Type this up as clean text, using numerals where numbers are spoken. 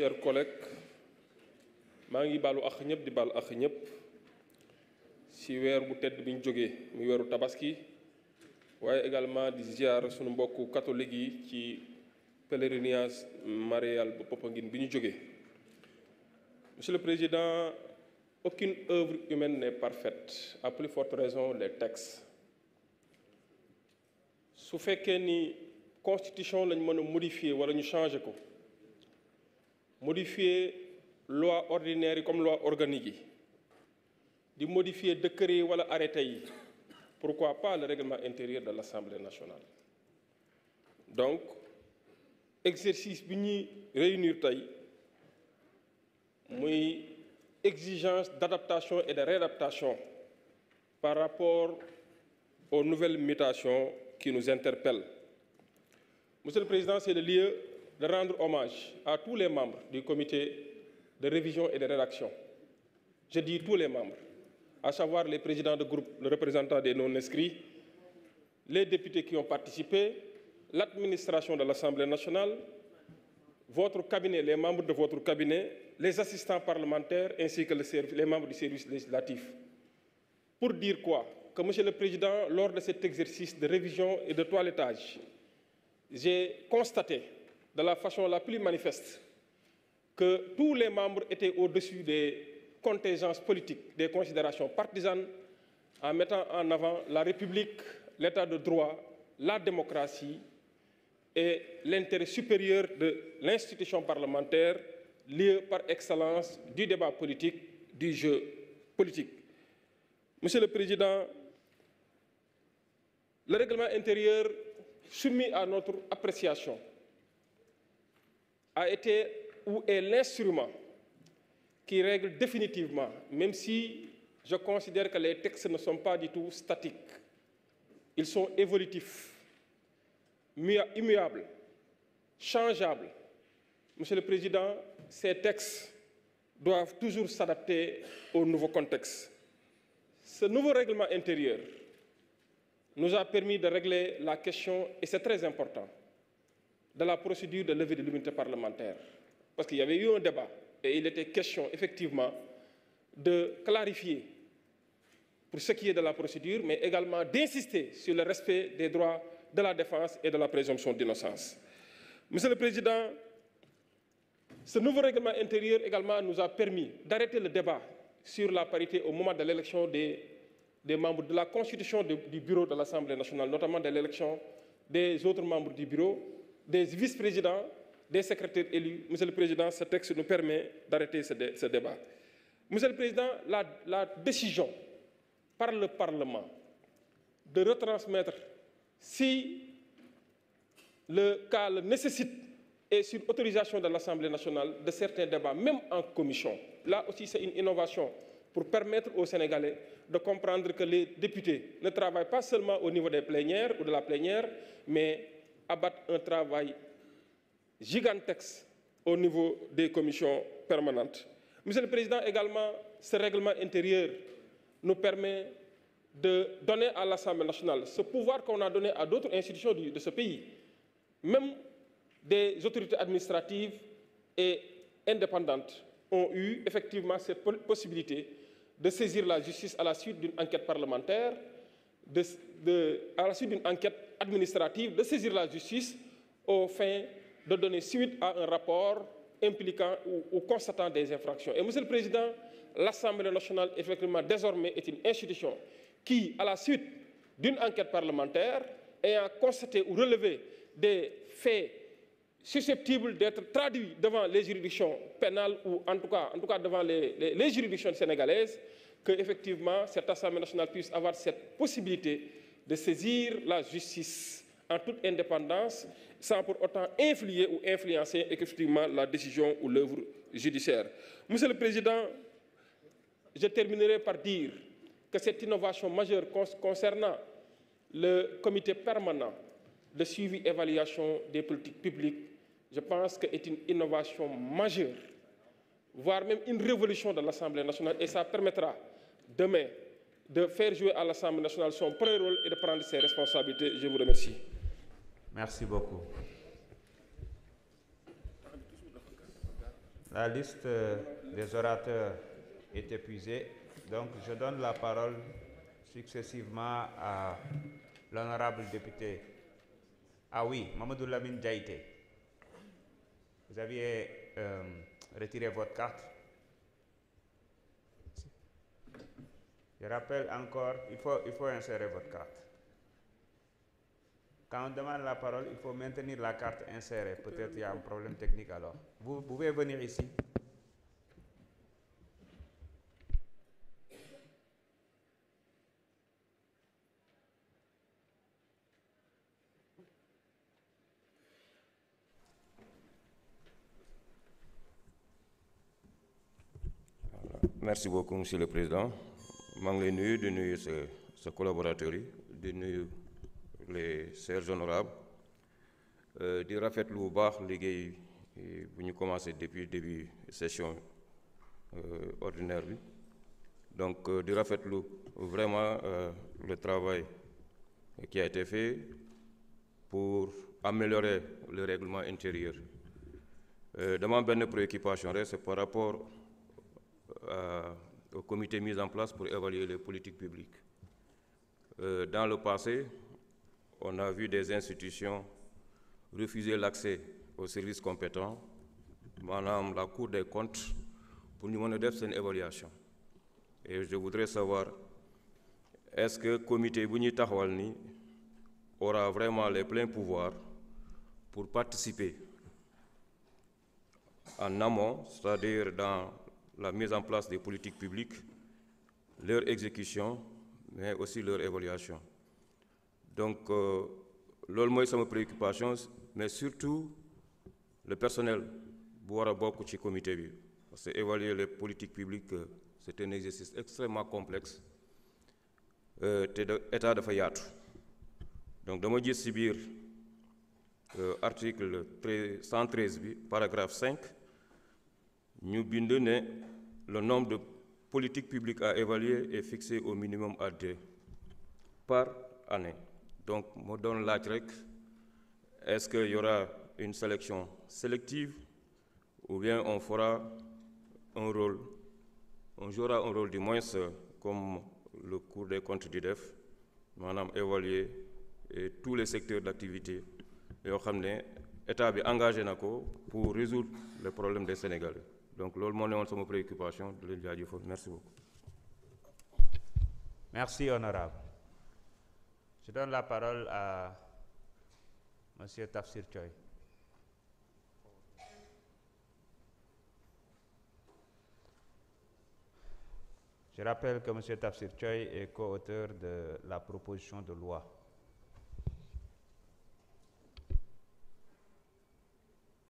chers collègues, maa ngi baalu ak ñëpp di baal ak ñëpp ci weer bu tedd bi ñu jógee muy weeru tabaski waaye également di ziar sunu mbokku catholique yi ci pèlerinage marial bu Popenguine bi ñu jógee. Monsieur le Président, aucune œuvre humaine n'est parfaite, à plus forte raison les textes. su fekkee ni constitution lañ mën a modifier wala ñu changer ko modifier loi ordinaire yi comme loi organique yi di modifier décret yi wala arrêté yi pourquoi pas le règlement intérieur de l'Assemblée nationale. Donc exercice bi ñuy réunir tey muy exigence d'adaptation et de réadaptation par rapport aux nouvelles mutations qui nous interpellent. Monsieur le Président, c'est le lieu de rendre hommage à tous les membres du comité de révision et de rédaction. Je dis tous les membres, à savoir les présidents de groupe, le représentant des non-inscrits, les députés qui ont participé, l'administration de l'Assemblée nationale, votre cabinet, les membres de votre cabinet, les assistants parlementaires ainsi que les membres du service législatif. Pour dire quoi? Que, Monsieur le Président, lors de cet exercice de révision et de toilettage, j'ai constaté de la façon la plus manifeste que tous les membres étaient au-dessus des contingences politiques, des considérations partisanes, en mettant en avant la République, l'état de droit, la démocratie et l'intérêt supérieur de l'institution parlementaire, lieu par excellence du débat politique, du jeu politique. Monsieur le Président, le règlement intérieur soumis à notre appréciation a été ou est l'instrument qui règle définitivement, même si je considère que les textes ne sont pas du tout statiques, ils sont évolutifs, immuables, changeables. Monsieur le Président, ces textes doivent toujours s'adapter au nouveau contexte. Ce nouveau règlement intérieur nous a permis de régler la question, et c'est très important, de la procédure de levée de l'immunité parlementaire. Parce qu'il y avait eu un débat, et il était question, effectivement, de clarifier pour ce qui est de la procédure, mais également d'insister sur le respect des droits de la défense et de la présomption d'innocence. Monsieur le Président, ce nouveau règlement intérieur également nous a permis d'arrêter le débat sur la parité au moment de l'élection des membres de la constitution du bureau de l'Assemblée nationale, notamment de l'élection des autres membres du bureau, des vice-présidents, des secrétaires élus. Monsieur le Président, ce texte nous permet d'arrêter ce débat. Monsieur le Président, la décision par le Parlement de retransmettre, si le cas le nécessite, et sur autorisation de l'Assemblée nationale, de certains débats, même en commission. Là aussi, c'est une innovation pour permettre aux Sénégalais de comprendre que les députés ne travaillent pas seulement au niveau des plénières ou de la plénière, mais abattent un travail gigantesque au niveau des commissions permanentes. Monsieur le Président, également, ce règlement intérieur nous permet de donner à l'Assemblée nationale ce pouvoir qu'on a donné à d'autres institutions de ce pays, même des autorités administratives et indépendantes ont eu effectivement cette possibilité de saisir la justice à la suite d'une enquête parlementaire, à la suite d'une enquête administrative, de saisir la justice au fin de donner suite à un rapport impliquant ou constatant des infractions. Et Monsieur le Président, l'Assemblée nationale, effectivement, désormais est une institution qui, à la suite d'une enquête parlementaire, ayant constaté ou relevé des faits susceptibles d'être traduits devant les juridictions pénales ou en tout cas devant les juridictions sénégalaises, que effectivement cette Assemblée nationale puisse avoir cette possibilité de saisir la justice en toute indépendance, sans pour autant influer ou influencer effectivement la décision ou l'œuvre judiciaire. Monsieur le Président, je terminerai par dire que cette innovation majeure concernant le comité permanent de suivi et évaluation des politiques publiques, je pense qu'est une innovation majeure, voire même une révolution de l'Assemblée nationale, et ça permettra demain de faire jouer à l'Assemblée nationale son premier rôle et de prendre ses responsabilités. Je vous remercie. Merci beaucoup. La liste des orateurs est épuisée, donc je donne la parole successivement à l'honorable député. Ah oui, Mamadou Lamine Diaïté. Vous aviez retiré votre carte. Je rappelle encore, il faut insérer votre carte. Quand on demande la parole, il faut maintenir la carte insérée. Peut-être qu'il y a un problème technique alors. Vous pouvez venir ici. Merci beaucoup, Monsieur le Président. Je suis nuyu ses collaborateurs, de nuyu les chers honorables, de rafetlu bu baax liggéey bu ñu commencé depuis début session ordinaire bi. Donc de rafetlu vraiment le travail qui a été fait pour améliorer le règlement intérieur. Dama benn préoccupation rek, c'est par rapport au comité mis en place pour évaluer les politiques publiques. Dans le passé, on a vu des institutions refuser l'accès aux services compétents, maanaam la Cour des comptes, pour ñu mën a def seen évaluation. Et je voudrais savoir, est-ce que le comité bu ñuy taxawal ni aura vraiment les pleins pouvoirs pour participer en amont, c'est-à-dire dans la mise en place des politiques publiques, leur exécution, mais aussi leur évaluation. Donc, loolu mooy sama préoccupation, mais surtout le personnel bu war a bokk ci comité bi, parce que évaluer les politiques publiques, c'est un exercice extrêmement complexe te état dafa yaatu. Donc dama gis ci biir article 113 bi, paragraphe 5, ñu bind ne le nombre de politiques publiques à évaluer est fixé au minimum à 2 par année. Donc, je donne la rek, est-ce qu'il y aura une sélection sélective ou bien on fera un rôle, on jouera un rôle du moins comme le Cour des comptes du DEF, maanaam évaluer tous les secteurs d'activité yoo xam ne état bi engagé na ko pour résoudre les problèmes des Sénégalais. Donc, loolu moo newoon sama préoccupation de leen jaajëfal. Merci beaucoup. Merci, honorable. Je donne la parole à Monsieur Tafsir Choy. Je rappelle que Monsieur Tafsir Choy est co-auteur de la proposition de loi.